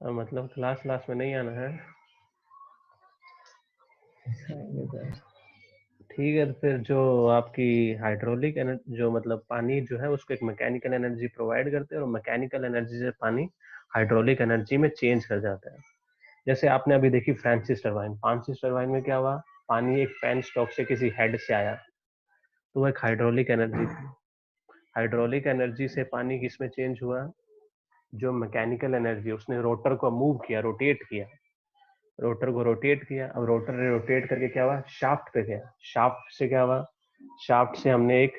मतलब class class में नहीं आना है। ठीक है, तो फिर जो आपकी हाइड्रोलिक एनर्जी, जो मतलब पानी जो है उसको एक मैकेनिकल एनर्जी प्रोवाइड करते हैं और मैकेनिकल एनर्जी से पानी हाइड्रोलिक एनर्जी में चेंज कर जाता है। जैसे आपने अभी देखी फ्रांसिस टरबाइन, फ्रांसिस टरबाइन में क्या हुआ, पानी एक पेन स्टॉक से किसी हेड से आया, तो वो एक हाइड्रोलिक एनर्जी थी। हाइड्रोलिक एनर्जी से पानी किस में चेंज हुआ, जो मैकेनिकल एनर्जी, उसने रोटर को मूव किया, रोटेट किया, रोटर को रोटेट किया। अब रोटर ने रोटेट करके क्या हुआ, शाफ्ट पे गया, शाफ्ट से क्या हुआ, शाफ्ट से हमने एक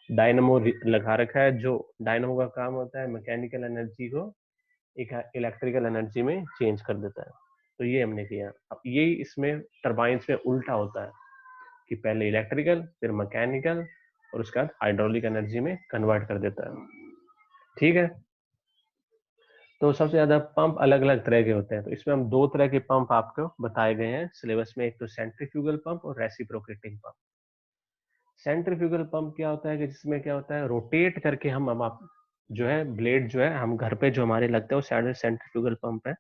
डायनमो लगा रखा है, जो डायनमो का काम होता है मैकेनिकल एनर्जी को एक इलेक्ट्रिकल एनर्जी में चेंज कर देता है। तो ये हमने किया। अब यही इसमें टरबाइंस में उल्टा होता है कि पहले इलेक्ट्रिकल फिर मैकेनिकल और उसके बाद हाइड्रोलिक एनर्जी में कन्वर्ट कर देता है। ठीक है, तो सबसे ज्यादा पंप अलग अलग तरह के होते हैं, तो इसमें हम दो तरह के पंप आपको बताए गए हैं सिलेबस में, एक तो सेंट्रीफ्यूगल पंप और रेसिप्रोकेटिंग पंप। सेंट्रीफ्यूगल पंप क्या होता है कि जिसमें क्या होता है, रोटेट करके हम आप जो है ब्लेड जो है हम घर पे जो हमारे लगते हैं वो सेंट्रीफ्यूगल पंप है,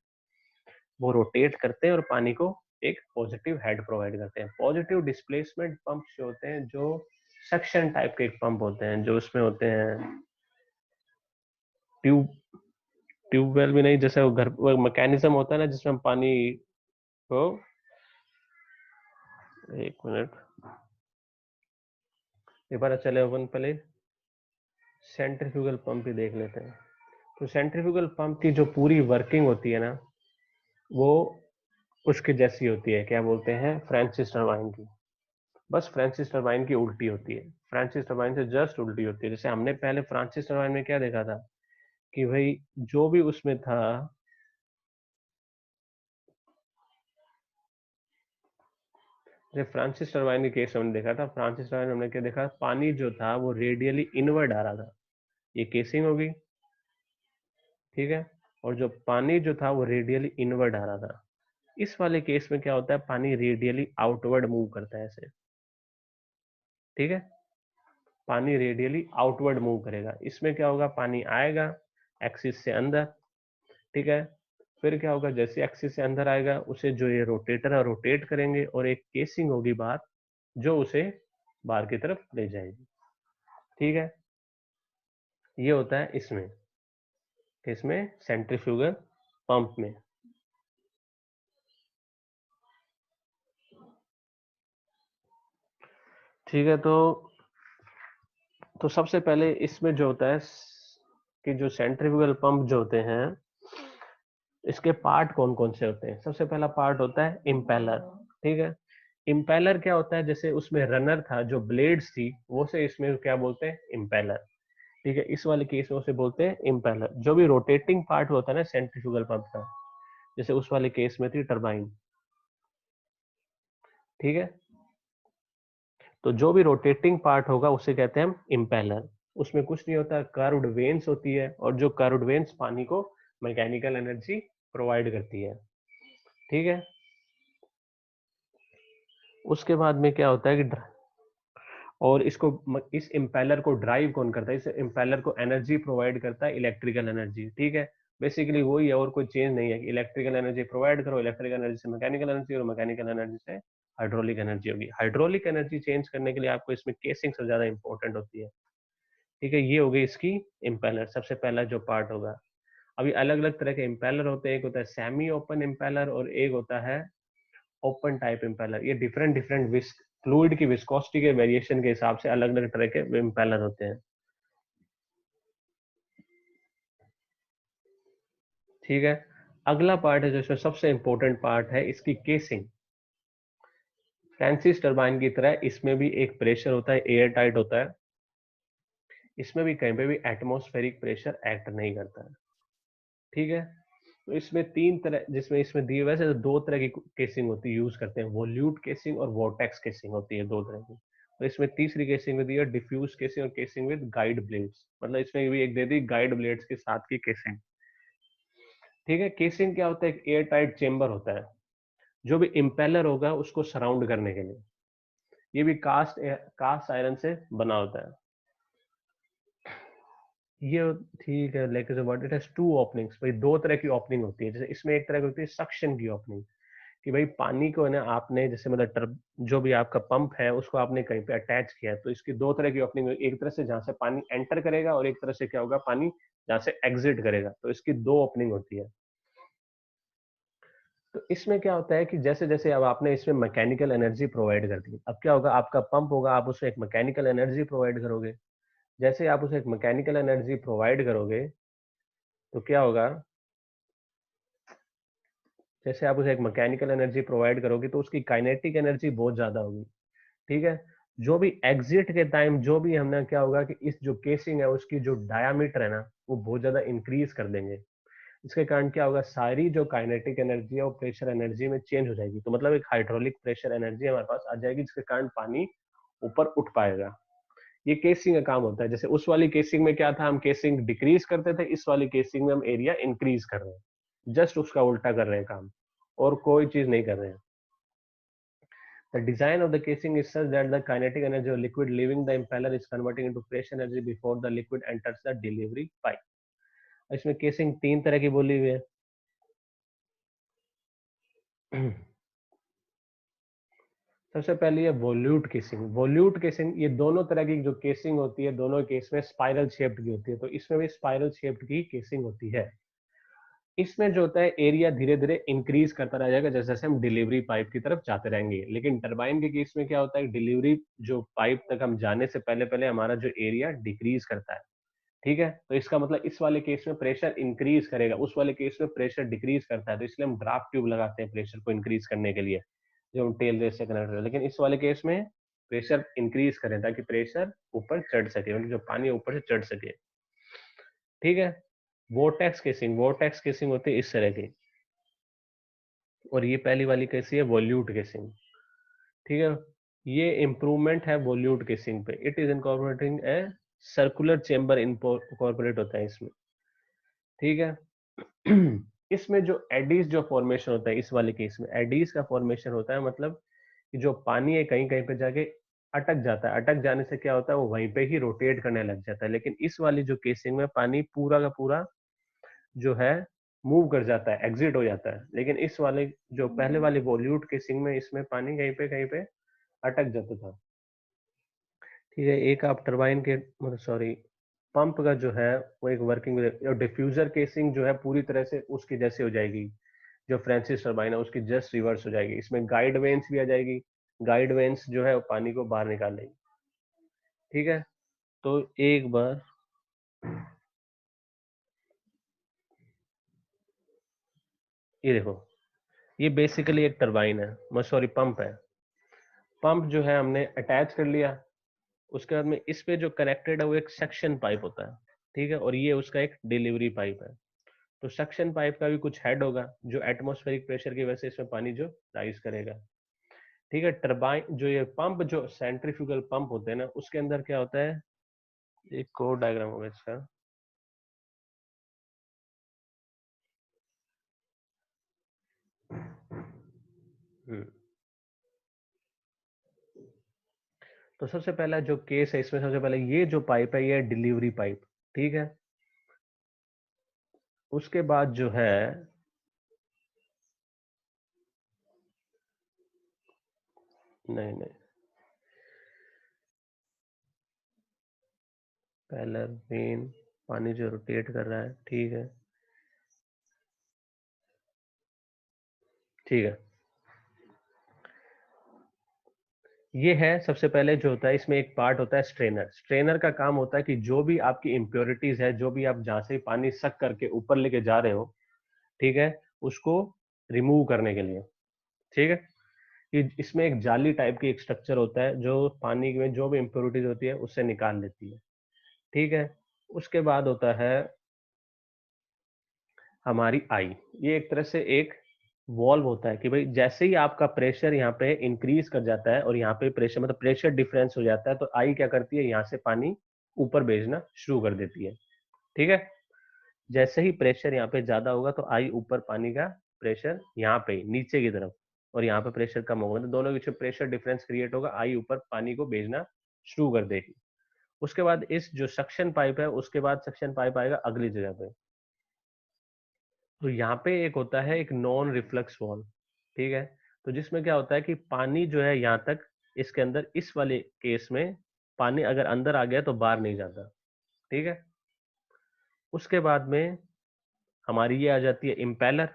वो रोटेट करते हैं और पानी को एक पॉजिटिव हेड प्रोवाइड करते हैं। पॉजिटिव डिस्प्लेसमेंट पंप जो होते हैं, जो सक्शन टाइप के पंप होते हैं, जो उसमें होते हैं ट्यूब, ट्यूबवेल भी नहीं, जैसे वो घर मैकेनिज्म होता है ना जिसमें हम पानी को, एक मिनट, एक बार चले अपन पहले सेंट्रीफ्यूगल पंप ही देख लेते हैं। तो सेंट्रीफ्यूगल पंप की जो पूरी वर्किंग होती है ना, वो उसके जैसी होती है, क्या बोलते हैं, फ्रांसिस टरबाइन की। बस फ्रांसिस टरबाइन की उल्टी होती है, फ्रांसिस टरबाइन से जस्ट उल्टी होती है। जैसे हमने पहले फ्रांसिस टरबाइन में क्या देखा था कि भाई जो भी उसमें था, जैसे फ्रांसिस टरबाइन के केस हमने देखा था, फ्रांसिस टरबाइन में हमने क्या देखा, पानी जो था वो रेडियली इनवर्ड आ रहा था, ये केसिंग होगी, ठीक है, और जो पानी जो था वो रेडियली इनवर्ड आ रहा था। इस वाले केस में क्या होता है, पानी रेडियली आउटवर्ड मूव करता है ऐसे, ठीक है, पानी रेडियली आउटवर्ड मूव करेगा। इसमें क्या होगा, पानी आएगा एक्सिस से अंदर, ठीक है, फिर क्या होगा, जैसे एक्सिस से अंदर आएगा उसे जो ये रोटेटर है रोटेट करेंगे और एक केसिंग होगी बाहर जो उसे बाहर की तरफ ले जाएगी। ठीक है, ये होता है इसमें, इसमें सेंट्रीफ्यूगल पंप में। ठीक है, तो सबसे पहले इसमें जो होता है कि जो सेंट्रीफ्यूगल पंप जो होते हैं, इसके पार्ट कौन कौन से होते हैं। सबसे पहला पार्ट होता है इम्पेलर, ठीक है। इम्पेलर क्या होता है, जैसे उसमें रनर था, जो ब्लेड्स थी वो से इसमें क्या बोलते हैं, इम्पेलर, ठीक है। इस वाले केस में उसे बोलते हैं इम्पेलर। जो भी रोटेटिंग पार्ट होता है ना सेंट्रीफ्यूगल पंप का, जैसे उस वाले केस में थी टरबाइन, ठीक है, तो जो भी रोटेटिंग पार्ट होगा उसे कहते हैं हम इम्पेलर। उसमें कुछ नहीं होता, कर्व्ड वेन्स होती है और जो कर्व्ड वेन्स पानी को मैकेनिकल एनर्जी प्रोवाइड करती है, ठीक है। उसके बाद में क्या होता है कि और इसको, इस इम्पेलर को ड्राइव कौन करता है, इस इम्पेलर को एनर्जी प्रोवाइड करता है इलेक्ट्रिकल एनर्जी, ठीक है। बेसिकली वही है और कोई चेंज नहीं है कि इलेक्ट्रिकल एनर्जी प्रोवाइड करो, इलेक्ट्रिकल एनर्जी से मैकेनिकल एनर्जी और मैकेनिकल एनर्जी से हाइड्रोलिक एनर्जी होगी। हाइड्रोलिक एनर्जी चेंज करने के लिए आपको इसमें केसिंग सबसे ज्यादा इंपॉर्टेंट होती है, ठीक है। ये हो गई इसकी इम्पेलर, सबसे पहला जो पार्ट होगा। अभी अलग अलग तरह के इम्पेलर होते हैं, एक होता है सेमी ओपन इम्पेलर और एक होता है ओपन टाइप इम्पेलर। ये डिफरेंट डिफरेंट फ्लूइड की विस्कोसिटी के वेरिएशन के हिसाब से अलग अलग तरह के इम्पेलर होते हैं, ठीक है। अगला पार्ट है जो इसमें सबसे इंपॉर्टेंट पार्ट है, इसकी केसिंग। फ्रांसिस टरबाइन की तरह इसमें भी एक प्रेशर होता है, एयर टाइट होता है। इसमें भी कहीं पे भी एटमॉस्फेरिक प्रेशर एक्ट नहीं करता है, ठीक है। तो इसमें तीन तरह, जिसमें इसमें दिए वैसे तो दो तरह की केसिंग होती है, यूज करते हैं, वोल्यूट केसिंग और वोर्टेक्स केसिंग होती है, दो तरह की। तो इसमें तीसरी केसिंग दी है डिफ्यूज केसिंग और केसिंग विद गाइड ब्लेड्स, मतलब इसमें भी एक दे दी गाइड ब्लेड्स के साथ की केसिंग, ठीक है। केसिंग क्या होता है, एक एयर टाइट चेम्बर होता है जो भी इम्पेलर होगा उसको सराउंड करने के लिए। ये भी कास्ट कास्ट आयरन से बना होता है, ये ठीक है, like it has two openings. भाई दो तरह की ओपनिंग होती है। जैसे इसमें एक तरह की होती है सक्शन की ओपनिंग, कि भाई पानी को है ना आपने जैसे मतलब जो भी आपका पंप है उसको आपने कहीं पे अटैच किया है, तो इसकी दो तरह की ओपनिंग, एक तरह से जहां से पानी एंटर करेगा और एक तरह से क्या होगा, पानी जहां से एग्जिट करेगा, तो इसकी दो ओपनिंग होती है। तो इसमें क्या होता है कि जैसे जैसे अब आपने इसमें मैकेनिकल एनर्जी प्रोवाइड कर दी, अब क्या होगा, आपका पंप होगा, आप उसमें एक मैकेनिकल एनर्जी प्रोवाइड करोगे। जैसे आप उसे एक मैकेनिकल एनर्जी प्रोवाइड करोगे तो क्या होगा, जैसे आप उसे एक मैकेनिकल एनर्जी प्रोवाइड करोगे तो उसकी काइनेटिक एनर्जी बहुत ज्यादा होगी। ठीक है। जो भी एग्जिट के टाइम जो भी हमने क्या होगा कि इस जो केसिंग है उसकी जो डायामीटर है ना वो बहुत ज्यादा इंक्रीज कर देंगे। इसके कारण क्या होगा, सारी जो काइनेटिक एनर्जी है वो प्रेशर एनर्जी में चेंज हो जाएगी। तो मतलब एक हाइड्रोलिक प्रेशर एनर्जी हमारे पास आ जाएगी जिसके कारण पानी ऊपर उठ पाएगा। ये केसिंग का काम होता है। जैसे उस वाली केसिंग में क्या था, हम केसिंग डिक्रीज करते थे, इस वाली केसिंग में हम एरिया इंक्रीज कर रहे हैं, जस्ट उसका उल्टा कर रहे हैं काम, और कोई चीज नहीं कर रहे हैं। The design of the casing is such that the kinetic energy of liquid leaving the impeller is converting into pressure energy before the liquid enters the delivery pipe. इसमें केसिंग तीन तरह की बोली हुई है। सबसे पहले है वॉल्यूट केसिंग। वॉल्यूट केसिंग, ये दोनों तरह की जो केसिंग होती है दोनों केस में स्पाइरल शेप्ड की होती है, तो इसमें भी स्पाइरल शेप्ड की केसिंग होती है। इसमें जो होता है एरिया धीरे धीरे इंक्रीज करता रह जाएगा जैसे जैसे हम डिलीवरी पाइप की तरफ जाते रहेंगे। लेकिन टरबाइन के केस में क्या होता है, डिलीवरी जो पाइप तक हम जाने से पहले पहले हमारा जो एरिया डिक्रीज करता है। ठीक है। तो इसका मतलब इस वाले केस में प्रेशर इंक्रीज करेगा, उस वाले केस में प्रेशर डिक्रीज करता है, तो इसलिए हम ड्राफ्ट ट्यूब लगाते हैं प्रेशर को इंक्रीज करने के लिए, जो हम टेल रेस से कनेक्ट करते हैं। लेकिन इस वाले केस में प्रेशर इंक्रीज करें ताकि प्रेशर ऊपर चढ़ सके, मतलब जो पानी ऊपर से चढ़ सके। ठीक है। वोर्टेक्स केसिंग, वोर्टेक्स केसिंग होती है इस तरह की, और ये पहली वाली कैसी है, वॉल्यूट केसिंग। ठीक है। ये इम्प्रूवमेंट है वॉल्यूट केसिंग पे। It is incorporating a circular chamber incorporate होता है इसमें। ठीक है। इसमें जो एडीज जो फॉर्मेशन होता है, इस वाले केस में एडीज का फॉर्मेशन होता है, मतलब कि जो पानी है कहीं कहीं पे जाके अटक जाता है, अटक जाने से क्या होता है वो वहीं पे ही रोटेट करने लग जाता है। लेकिन इस वाली जो केसिंग में पानी पूरा का पूरा जो है मूव कर जाता है, एग्जिट हो जाता है। लेकिन इस वाले जो पहले वाली वॉल्यूट केसिंग में इसमें पानी कहीं पे अटक जाता था। ठीक है। एक आप टरबाइन के मतलब सॉरी पंप का जो है वो एक वर्किंग, और डिफ्यूजर केसिंग जो है पूरी तरह से उसकी जैसे हो जाएगी, जो फ्रांसिस टरबाइन है उसकी जस्ट रिवर्स हो जाएगी। इसमें गाइड वेन्स भी आ जाएगी, गाइड वेन्स जो है वो पानी को बाहर निकाल लेगी। ठीक है। तो एक बार ये देखो, ये बेसिकली एक टरबाइन है, सॉरी पंप है। पंप जो है हमने अटैच कर लिया, उसके बाद में इस पे जो कनेक्टेड है वो एक सक्शन पाइप होता है। ठीक है। और ये उसका एक डिलीवरी पाइप है। तो सक्शन पाइप का भी कुछ हेड होगा जो एटमॉस्फेरिक प्रेशर की वजह से इसमें पानी जो राइज करेगा। ठीक है। टरबाइन जो ये पंप जो सेंट्रीफ्यूगल पंप होते हैं ना उसके अंदर क्या होता है, एक कोड डायग्राम होगा इसका। हम्म। तो सबसे पहला जो केस है इसमें, सबसे पहले ये जो पाइप है ये डिलीवरी पाइप। ठीक है। उसके बाद जो है, नहीं नहीं, पहला मेन पानी जो रोटेट कर रहा है। ठीक है। ठीक है। ये है सबसे पहले जो होता है इसमें एक पार्ट होता है स्ट्रेनर। स्ट्रेनर का काम होता है कि जो भी आपकी इम्प्योरिटीज है, जो भी आप जहां से पानी सक करके ऊपर लेके जा रहे हो, ठीक है, उसको रिमूव करने के लिए। ठीक है। कि इसमें एक जाली टाइप की एक स्ट्रक्चर होता है जो पानी में जो भी इम्प्योरिटीज होती है उससे निकाल लेती है। ठीक है। उसके बाद होता है हमारी आई। ये एक तरह से एक वॉल्व होता है कि भाई जैसे ही आपका प्रेशर यहाँ पे इंक्रीज कर जाता है और यहाँ पे प्रेशर मतलब प्रेशर डिफरेंस हो जाता है, तो आई क्या करती है, यहाँ से पानी ऊपर भेजना शुरू कर देती है। ठीक है। जैसे ही प्रेशर यहाँ पे ज्यादा होगा तो आई ऊपर पानी का प्रेशर यहाँ पे नीचे की तरफ, और यहाँ पे प्रेशर कम होगा, तो दोनों के बीच में प्रेशर डिफरेंस क्रिएट होगा, आई ऊपर पानी को भेजना शुरू कर देगी। उसके बाद इस जो सक्शन पाइप है, उसके बाद सक्शन पाइप आएगा अगली जगह पे। तो यहाँ पे एक होता है एक नॉन रिफ्लक्स वॉल्व, ठीक है। तो जिसमें क्या होता है कि पानी जो है यहाँ तक, इसके अंदर इस वाले केस में पानी अगर अंदर आ गया तो बाहर नहीं जाता, ठीक है। उसके बाद में हमारी ये आ जाती है इम्पेलर,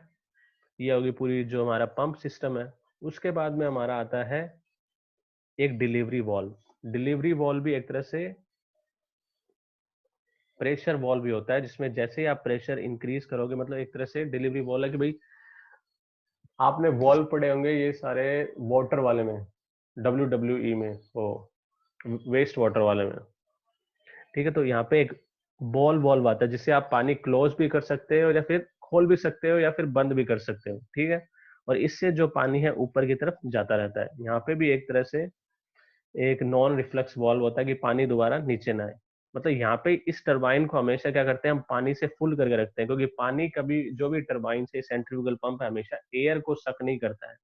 ये होगी पूरी जो हमारा पंप सिस्टम है। उसके बाद में हमारा आता है एक डिलीवरी वॉल्व। डिलीवरी वॉल्व भी एक तरह से प्रेशर वॉल्व भी होता है, जिसमें जैसे ही आप प्रेशर इंक्रीज करोगे, मतलब एक तरह से डिलीवरी वॉल्व है कि भाई आपने वॉल्व पढ़े होंगे ये सारे वाटर वाले में, WWE में, वो वेस्ट वाटर वाले में, ठीक है। तो यहाँ पे एक बॉल वॉल्व आता है जिससे आप पानी क्लोज भी कर सकते हो या फिर खोल भी सकते हो या फिर बंद भी कर सकते हो, ठीक है। और इससे जो पानी है ऊपर की तरफ जाता रहता है। यहाँ पे भी एक तरह से एक नॉन रिफ्लक्स वॉल्व होता है कि पानी दोबारा नीचे ना आए। मतलब यहाँ पे इस टरबाइन को हमेशा क्या करते हैं, हम पानी से फुल करके रखते हैं, क्योंकि पानी कभी जो भी टरबाइन से सेंट्रीफ्यूगल पंप है हमेशा एयर को सक नहीं करता है।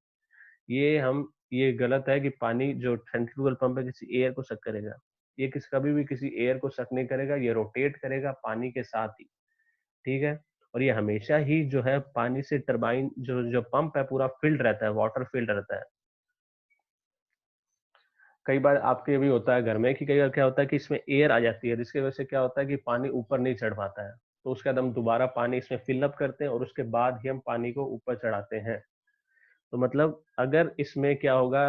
ये गलत है कि पानी जो सेंट्रीफ्यूगल पंप है किसी एयर को सक करेगा। ये कभी भी किसी एयर को सक नहीं करेगा, ये रोटेट करेगा पानी के साथ ही, ठीक है। और ये हमेशा ही जो है पानी से टरबाइन जो जो पंप है पूरा फिल्ड रहता है, वाटर फिल्ड रहता है। कई बार आपके भी होता है घर में कि कई बार क्या होता है कि इसमें एयर आ जाती है, जिसकी वजह से क्या होता है कि पानी ऊपर नहीं चढ़ पाता है। तो उसके बाद हम दोबारा पानी इसमें फिलअप करते हैं और उसके बाद ही हम पानी को ऊपर चढ़ाते हैं। तो मतलब अगर इसमें क्या होगा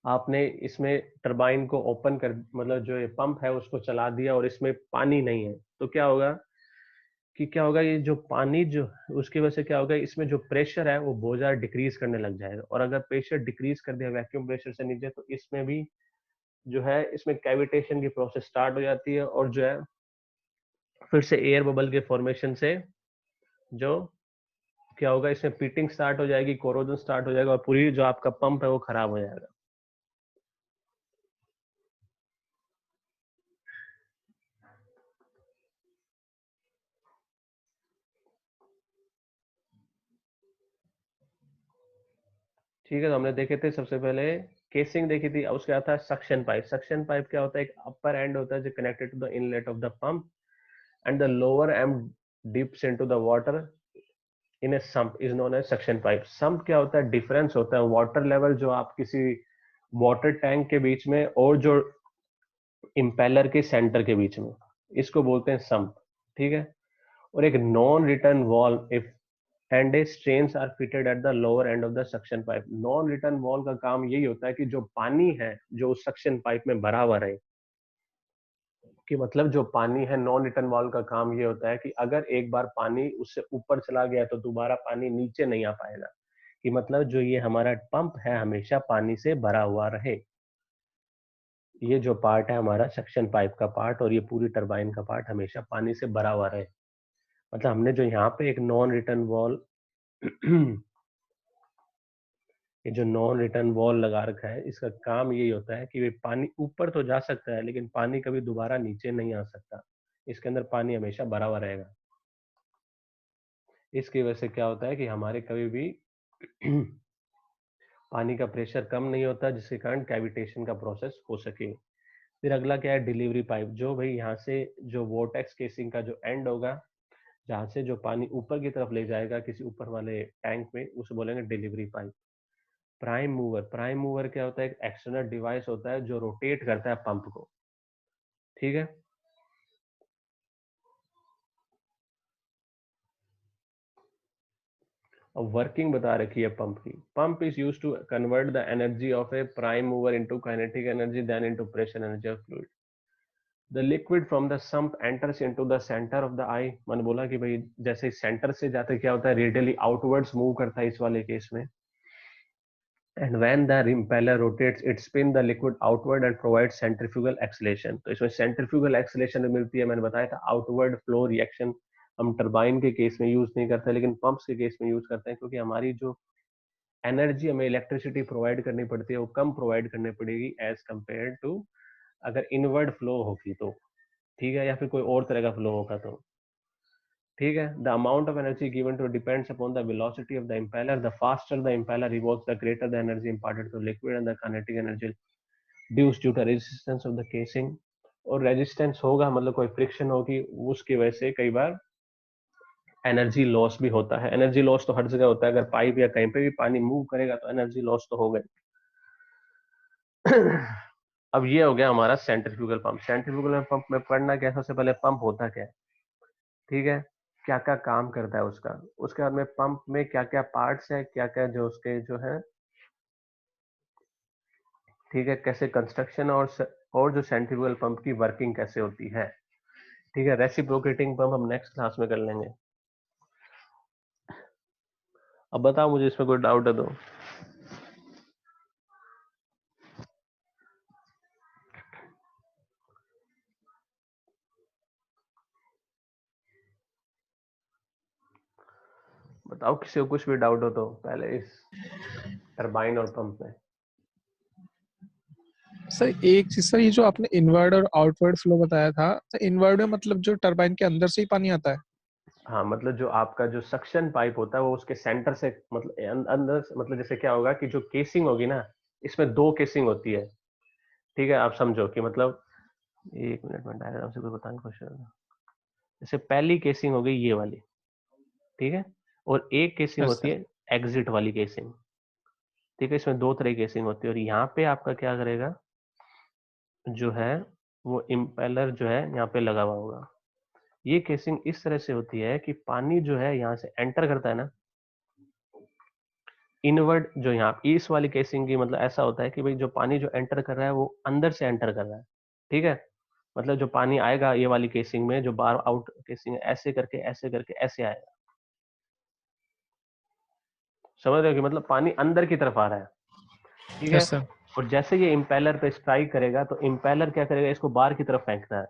आपने इसमें टरबाइन को ओपन कर, मतलब जो ये पंप है उसको चला दिया और इसमें पानी नहीं है, तो क्या होगा ये जो पानी जो, उसकी वजह से क्या होगा इसमें जो प्रेशर है वो बहुत ज्यादा डिक्रीज करने लग जाएगा। और अगर प्रेशर डिक्रीज कर दिया वैक्यूम प्रेशर से नीचे, तो इसमें भी जो है इसमें कैविटेशन की प्रोसेस स्टार्ट हो जाती है और जो है फिर से एयर बबल के फॉर्मेशन से जो क्या होगा इसमें पीटिंग स्टार्ट हो जाएगी, कोरोजन स्टार्ट हो जाएगा और पूरी जो आपका पंप है वो खराब हो जाएगा। ठीक है, तो हमने देखे थे सबसे पहले केसिंग देखी थी। अब उसके बाद था सक्शन पाइप। सक्शन पाइप क्या होता है, एक अपर एंड होता है जो connected to the inlet of the pump and the lower end dips into the water in a sump is known as suction pipe. Sump क्या होता है, डिफरेंस होता है वाटर लेवल जो आप किसी वाटर टैंक के बीच में और जो इम्पेलर के सेंटर के बीच में, इसको बोलते हैं सम्प, ठीक है। और एक non return valve if and a strainers are fitted at the lower end of the suction pipe. Non return valve का काम यही होता है कि जो पानी है जो सक्शन पाइप में भरा हुआ रहे, कि मतलब जो पानी है, नॉन रिटर्न वॉल्व का काम ये होता है कि अगर एक बार पानी उससे ऊपर चला गया तो दोबारा पानी नीचे नहीं आ पाएगा, कि मतलब जो ये हमारा पंप है हमेशा पानी से भरा हुआ रहे। ये जो पार्ट है हमारा सक्शन पाइप का पार्ट और ये पूरी टरबाइन का पार्ट हमेशा पानी से भरा हुआ रहे। मतलब हमने जो यहाँ पे एक नॉन रिटर्न वॉल्व ये जो नॉन रिटर्न वॉल लगा रखा है, इसका काम यही होता है कि वे पानी ऊपर तो जा सकता है लेकिन पानी कभी दोबारा नीचे नहीं आ सकता, इसके अंदर पानी हमेशा भरा हुआ रहेगा। इसकी वजह से क्या होता है कि हमारे कभी भी पानी का प्रेशर कम नहीं होता, जिसके कारण कैविटेशन का प्रोसेस हो सके। फिर अगला क्या है, डिलीवरी पाइप। जो भाई यहाँ से जो वोर्टेक्स केसिंग का जो एंड होगा, जहाँ से जो पानी ऊपर की तरफ ले जाएगा किसी ऊपर वाले टैंक में, उसे बोलेंगे डिलीवरी पाइप। प्राइम मूवर क्या होता है, एक एक्सटर्नल डिवाइस होता है जो रोटेट करता है पंप को, ठीक है। अब वर्किंग बता रखी है पंप की। Pump is used to convert the energy of a prime mover into kinetic energy then into pressure energy of fluid. The liquid from the sump enters into the centre of the eye. मैंने बोला कि भाई जैसे centre से जाते क्या होता है, रेडियली आउटवर्ड्स मूव करता है इस वाले केस में। And when the impeller rotates, it spins the liquid outward and provides centrifugal acceleration। तो इसमें centrifugal acceleration मिलती है, मैंने बताया था outward flow reaction हम टरबाइन के केस में यूज नहीं करते लेकिन पंप्स के केस में यूज करते हैं, क्योंकि हमारी जो एनर्जी हमें इलेक्ट्रिसिटी प्रोवाइड करनी पड़ती है वो कम प्रोवाइड करनी पड़ेगी एज कंपेयर टू अगर इनवर्ड फ्लो होगी तो, ठीक है, या फिर कोई और तरह का फ्लो होगा तो, ठीक है। The amount of energy given to depends upon the velocity of the impeller. The faster the impeller revolves the greater the energy imparted to liquid and the kinetic energy due due to resistance of the casing, और resistance होगा मतलब कोई friction होगी, उसकी वजह से कई बार energy loss भी होता है। एनर्जी लॉस तो हर जगह होता है, अगर पाइप या कहीं पे भी पानी मूव करेगा तो एनर्जी लॉस तो होगा ही। अब ये हो गया हमारा सेंट्रीफ्यूगल पंप। सेंट्रीफ्यूगल पंप में पढ़ना क्या है, सबसे पहले पंप होता क्या है, ठीक है, क्या क्या काम करता है उसका, उसके बाद में पंप में क्या क्या पार्ट्स है, क्या क्या जो उसके जो है, ठीक है, कैसे कंस्ट्रक्शन और जो सेंट्रीफ्यूगल पंप की वर्किंग कैसे होती है, ठीक है। रेसिप्रोकेटिंग पंप हम नेक्स्ट क्लास में कर लेंगे। अब बताओ मुझे इसमें कोई डाउट है तो। बताओ किसी को कुछ भी डाउट हो तो पहले इस टरबाइन और पंप में। सर एक चीज सर, ये जो आपने इनवर्ड और आउटवर्ड फ्लो बताया था, तो इनवर्ड में मतलब जो टरबाइन के अंदर से ही पानी आता है? हाँ, मतलब जो आपका जो सक्शन पाइप होता है वो उसके सेंटर से, मतलब अंदर मतलब जैसे क्या होगा कि जो केसिंग होगी ना, इसमें दो केसिंग होती है, ठीक है। आप समझो कि मतलब, एक मिनट में डायग्राम से कोई बताने की कोशिश करूंगा। जैसे पहली केसिंग हो गई ये वाली, ठीक है, और एक केसिंग यस होती सर। है एग्जिट वाली केसिंग, ठीक है। इसमें दो तरह की केसिंग होती है, और यहाँ पे आपका क्या करेगा जो है, वो इम्पेलर जो है यहाँ पे लगा हुआ होगा। ये केसिंग इस तरह से होती है कि पानी जो है यहाँ से एंटर करता है ना, इनवर्ड जो यहाँ इस वाली केसिंग की मतलब ऐसा होता है कि भाई जो पानी जो एंटर कर रहा है वो अंदर से एंटर कर रहा है, ठीक है। मतलब जो पानी आएगा ये वाली केसिंग में, जो बार आउट केसिंग ऐसे करके ऐसे करके ऐसे आएगा, समझ रहे हो कि मतलब पानी अंदर की तरफ आ रहा है, ठीक है। Yes sir. और जैसे ये इम्पेलर पे स्ट्राइक करेगा तो इम्पेलर क्या करेगा, इसको बाहर की तरफ फेंकता है,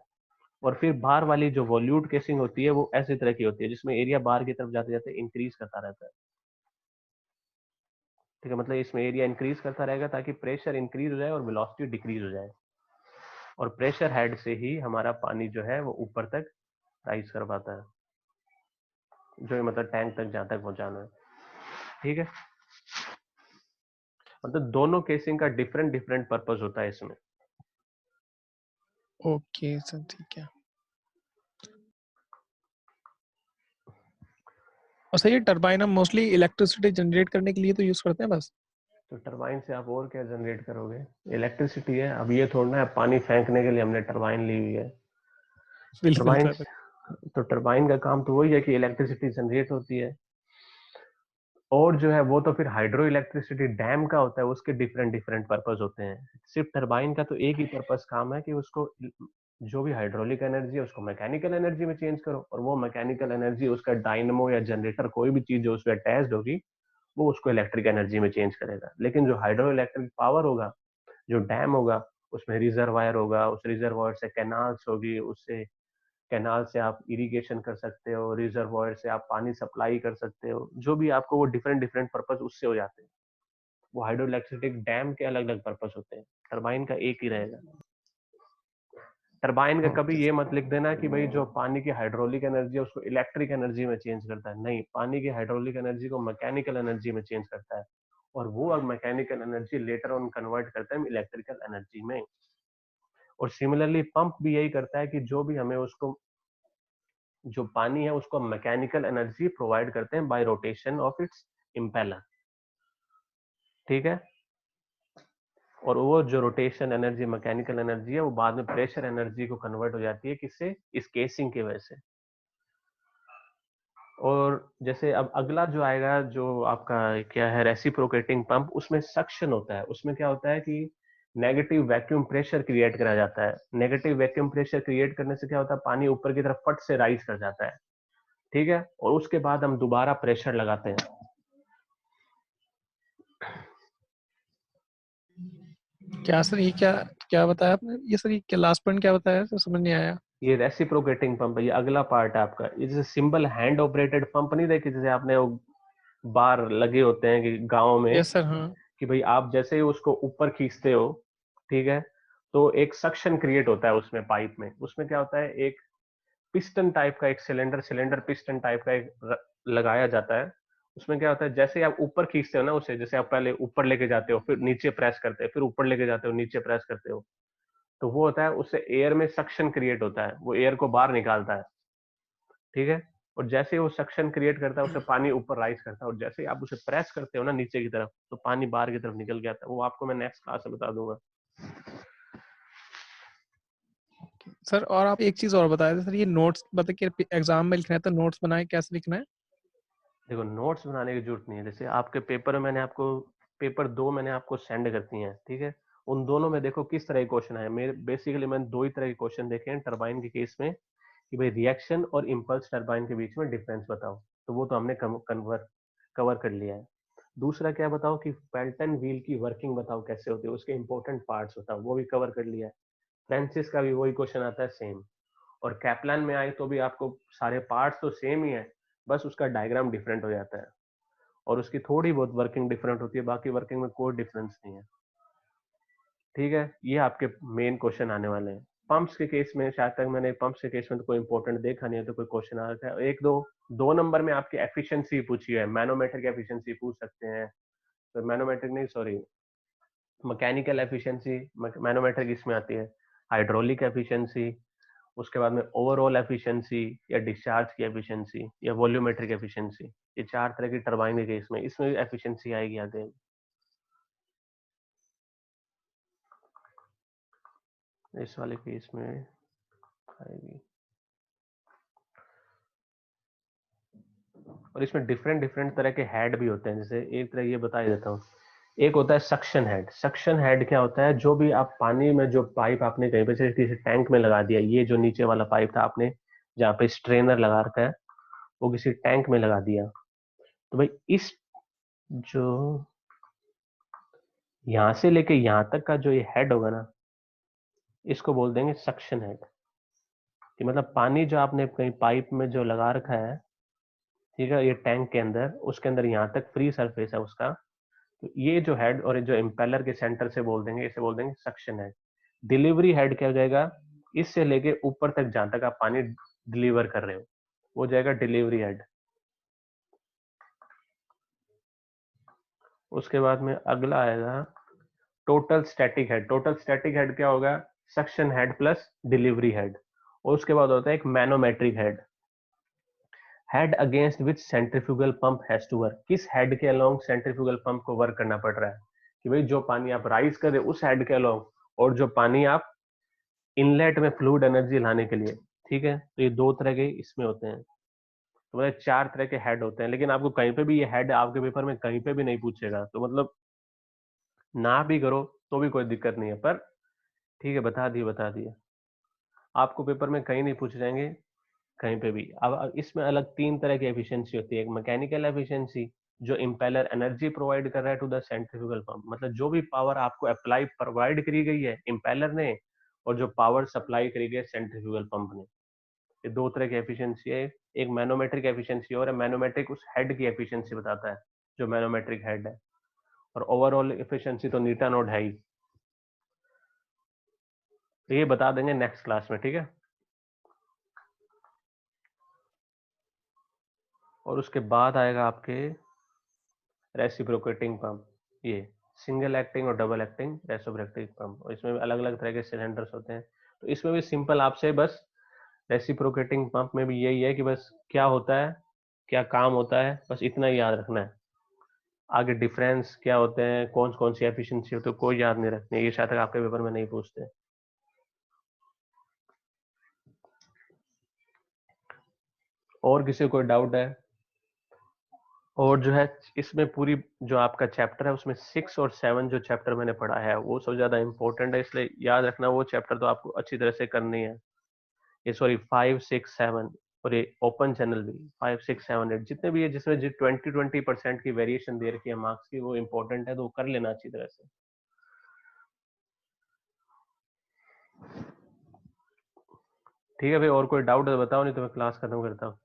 और फिर बाहर वाली जो वॉल्यूट केसिंग होती है वो ऐसी तरह की होती है जिसमें एरिया बाहर की तरफ जाते जाते इंक्रीज करता रहता है, ठीक है। मतलब इसमें एरिया इंक्रीज करता रहेगा ताकि प्रेशर इंक्रीज हो जाए और वेलोसिटी डिक्रीज हो जाए, और प्रेशर हेड से ही हमारा पानी जो है वो ऊपर तक राइज कर पाता है, जो मतलब टैंक तक जहां तक पहुंचाना है, ठीक है। मतलब दोनों केसिंग का डिफरेंट डिफरेंट पर्पस होता है इसमें। ओके सर, ठीक है। और सर ये टरबाइन हम मोस्टली इलेक्ट्रिसिटी जनरेट करने के लिए तो यूज करते हैं बस? तो टरबाइन से आप और क्या जनरेट करोगे, इलेक्ट्रिसिटी है। अब ये थोड़ा ना है पानी फेंकने के लिए हमने टरबाइन ली हुई है। बिल्कुल टरबाइन, सर। तो टरबाइन का काम तो वही है कि इलेक्ट्रिसिटी जनरेट होती है, और जो है वो तो फिर हाइड्रो इलेक्ट्रिसिटी डैम का होता है, उसके डिफरेंट डिफरेंट पर्पस होते हैं। सिर्फ टरबाइन का तो एक ही पर्पस काम है कि उसको जो भी हाइड्रोलिक एनर्जी है उसको मैकेनिकल एनर्जी में चेंज करो, और वो मैकेनिकल एनर्जी उसका डायनमो या जनरेटर कोई भी चीज जो उसमें अटैच्ड होगी वो उसको इलेक्ट्रिक एनर्जी में चेंज करेगा। लेकिन जो हाइड्रो इलेक्ट्रिक पावर होगा, जो डैम होगा, उसमें रिजर्वायर होगा, उस रिजर्वायर से कैनाल्स होगी, उससे कैनाल से आप इरिगेशन कर सकते हो, रिजर्वायर से आप पानी सप्लाई कर सकते हो, जो भी आपको वो डिफरेंट डिफरेंट पर्पस उससे हो जाते हैं। वो हाइड्रो इलेक्ट्रिक डैम के अलग अलग पर्पस होते हैं, टरबाइन का एक ही रहेगा। टरबाइन का कभी ओके ये सर। मत लिख देना कि भाई जो पानी की हाइड्रोलिक एनर्जी है उसको इलेक्ट्रिक एनर्जी में चेंज करता है, नहीं, पानी की हाइड्रोलिक एनर्जी को मैकेनिकल एनर्जी में चेंज करता है, और वो अब mechanical energy later on convert करता है इलेक्ट्रिकल एनर्जी में। और सिमिलरली पंप भी यही करता है कि जो भी हमें उसको, जो पानी है उसको मैकेनिकल एनर्जी प्रोवाइड करते हैं bye rotation of its impeller, ठीक है। और वो जो रोटेशन एनर्जी मैकेनिकल एनर्जी है वो बाद में प्रेशर एनर्जी को कन्वर्ट हो जाती है, किससे, इस केसिंग की वजह से। और जैसे अब अगला जो आएगा जो आपका क्या है, रेसिप्रोकेटिंग पंप, उसमें सक्शन होता है। उसमें क्या होता है कि नेगेटिव वैक्यूम प्रेशर क्रिएट करा जाता है। नेगेटिव वैक्यूम प्रेशर क्रिएट करने से क्या होता है, पानी ऊपर की तरफ फट से राइज कर जाता है, ठीक है। और उसके बाद हम दोबारा प्रेशर लगाते हैं। क्या सर, ये क्या क्या बताया आपने? ये सर, ये क्या लास्ट पॉइंट क्या बताया सर, समझ नहीं आया। ये रेसिप्रोकेटिंग पंप है, ये अगला पार्ट है आपका। ये जैसे सिंपल हैंड ऑपरेटेड पंप नहीं देखी, जैसे आपने वो बार लगे होते हैं कि गाँव में, यस सर, हाँ। कि भाई आप जैसे ही उसको ऊपर खींचते हो, ठीक है, तो एक सक्शन क्रिएट होता है उसमें पाइप में। उसमें क्या होता है, एक पिस्टन टाइप का, एक सिलेंडर सिलेंडर पिस्टन टाइप का एक लगाया जाता है, उसमें क्या होता है, जैसे आप ऊपर खींचते हो ना उसे, जैसे आप पहले ऊपर लेके जाते हो, फिर नीचे प्रेस करते हो, फिर ऊपर लेके जाते हो, नीचे प्रेस करते हो, तो वो होता है, उससे एयर में सक्शन क्रिएट होता है, वो एयर को बाहर निकालता है, ठीक है। और जैसे ही वो सक्शन क्रिएट करता है, उससे पानी ऊपर राइज करता है, और जैसे ही आप उसे प्रेस करते हो ना नीचे की तरफ, तो पानी बाहर की तरफ निकल के आता है। वो आपको मैं नेक्स्ट क्लास में बता दूंगा। सर और आप एक चीज और बताए थे सर, ये नोट्स बता के एग्जाम में लिखना है तो नोट्स बनाए कैसे लिखना है? देखो, नोट्स बनाने की जरूरत नहीं है। जैसे आपके पेपर में मैंने आपको, पेपर 2 मैंने आपको सेंड करती हैं, ठीक है। उन दोनों में देखो किस तरह के क्वेश्चन आए। मेरे बेसिकली मैंने दो ही तरह के क्वेश्चन देखे हैं टरबाइन के केस में, कि भाई रिएक्शन और इम्पल्स टरबाइन के बीच में डिफरेंस बताओ, तो वो तो हमने कवर कर लिया है। दूसरा क्या बताओ कि पेल्टन व्हील की वर्किंग बताओ कैसे होती है, उसके इंपॉर्टेंट पार्ट्स बताओ, वो भी कवर कर लिया है। फ्रेंसिस का भी वही क्वेश्चन आता है सेम। और कैप्लान में आए तो भी आपको सारे पार्ट्स तो सेम ही है, बस उसका डायग्राम डिफरेंट हो जाता है, और उसकी थोड़ी बहुत वर्किंग डिफरेंट होती है, बाकी वर्किंग में कोई डिफरेंस नहीं है, ठीक है। ये आपके मेन क्वेश्चन आने वाले हैं। पंप्स के केस में शायद तक मैंने पंप्स के केस में तो कोई इंपॉर्टेंट देखा नहीं है, तो कोई क्वेश्चन आ रखा है एक दो। 2 नंबर में आपकी एफिशिएंसी पूछी है, मैनोमेट्रिक एफिशिएंसी पूछ सकते हैं, तो मैनोमेट्रिक नहीं, सॉरी, मैकेनिकल एफिशिएंसी मैनोमेट्रिक इसमें आती है, हाइड्रोलिक एफिशिएंसी, उसके बाद में ओवरऑल एफिशिएंसी, या डिस्चार्ज की एफिशिएंसी, या वॉल्यूमेट्रिक एफिशिएंसी। ये 4 तरह की टरबाइन के केस में इसमें भी एफिशिएंसी आएगी आगे। इस वाले केस में आएगी। और इसमें डिफरेंट डिफरेंट तरह के हेड भी होते हैं। जैसे एक तरह ये बता ही देता हूँ, एक होता है सक्शन हेड। सक्शन हेड क्या होता है, जो भी आप पानी में जो पाइप आपने कहीं पे से किसी टैंक में लगा दिया, ये जो नीचे वाला पाइप था आपने जहाँ पे स्ट्रेनर लगा रखा है, वो किसी टैंक में लगा दिया, तो भाई इस जो यहाँ से लेके यहाँ तक का जो ये हेड होगा ना, इसको बोल देंगे सक्शन हेड। कि मतलब पानी जो आपने कहीं पाइप में जो लगा रखा है, ठीक है, ये टैंक के अंदर, उसके अंदर यहाँ तक फ्री सरफेस है उसका, तो ये जो हेड और ये जो इम्पेलर के सेंटर से बोल देंगे, इसे बोल देंगे सक्शन हेड। डिलीवरी हेड क्या हो जाएगा, इससे लेके ऊपर तक जहां तक आप पानी डिलीवर कर रहे हो, वो जाएगा डिलीवरी हेड। उसके बाद में अगला आएगा total static head. Total static head क्या होगा, suction head plus delivery head. और उसके बाद होता है एक manometric head. Head against which centrifugal pump has to work. किस हेड के अलोंग सेंट्रीफ्यूगल पंप को वर्क करना पड़ रहा है, कि भाई जो पानी आप राइज कर रहे हो उस हेड के अलोंग, और जो पानी आप इनलेट में फ्लूइड एनर्जी लाने के लिए, ठीक है। तो ये 2 तरह के इसमें होते हैं, तो मतलब 4 तरह के हेड होते हैं। लेकिन आपको कहीं पे भी ये हेड आपके पेपर में कहीं पे भी नहीं पूछेगा, तो मतलब ना भी करो तो भी कोई दिक्कत नहीं है, पर ठीक है, बता दिए बता दिए। आपको पेपर में कहीं नहीं पूछे जाएंगे, कहीं पे भी। अब इसमें अलग 3 तरह की एफिशिएंसी होती है। एक मैकेनिकल एफिशिएंसी, जो इम्पेलर एनर्जी प्रोवाइड कर रहा है टू द सेंट्रीफ्यूगल पंप, मतलब जो भी पावर आपको अप्लाई प्रोवाइड करी गई है इम्पेलर ने, और जो पावर सप्लाई करी गई है सेंट्रीफ्यूगल पंप ने। ये 2 तरह की एफिशिएंसी है। एक मैनोमेट्रिक एफिशिएंसी और है, मैनोमेट्रिक उस हेड की एफिशिएंसी बताता है जो मैनोमेट्रिक हेड है, और ओवरऑल एफिशिएंसी तो नीटा नोड है ही। तो ये बता देंगे नेक्स्ट क्लास में, ठीक है। और उसके बाद आएगा आपके रेसिप्रोकेटिंग पंप। ये सिंगल एक्टिंग और डबल एक्टिंग रेसिप्रोकेटिंग पंप, और इसमें भी अलग अलग तरह के सिलेंडर्स होते हैं। तो इसमें भी सिंपल आपसे बस, रेसिप्रोकेटिंग पंप में भी यही है कि बस क्या होता है, क्या काम होता है, बस इतना ही याद रखना है। आगे डिफरेंस क्या होते हैं, कौन कौन सी एफिशिएंसी होती है, कोई याद नहीं रखनी है, ये शायद तक आपके पेपर में नहीं पूछते। और किसी को कोई डाउट है? और जो है इसमें पूरी जो आपका चैप्टर है उसमें 6 और 7 जो चैप्टर मैंने पढ़ा है वो सबसे ज्यादा इंपॉर्टेंट है, इसलिए याद रखना वो चैप्टर तो आपको अच्छी तरह से करनी है। ये सॉरी 5, 6, 7, और ये ओपन चैनल भी 5, 6, 7, 8 जितने भी है, जिसमें जो 20% की वेरिएशन दे रखी है मार्क्स की, वो इंपॉर्टेंट है, तो वो कर लेना अच्छी तरह से। ठीक है भाई, और कोई डाउट है तो बताओ, नहीं तो मैं क्लास खत्म करता हूँ।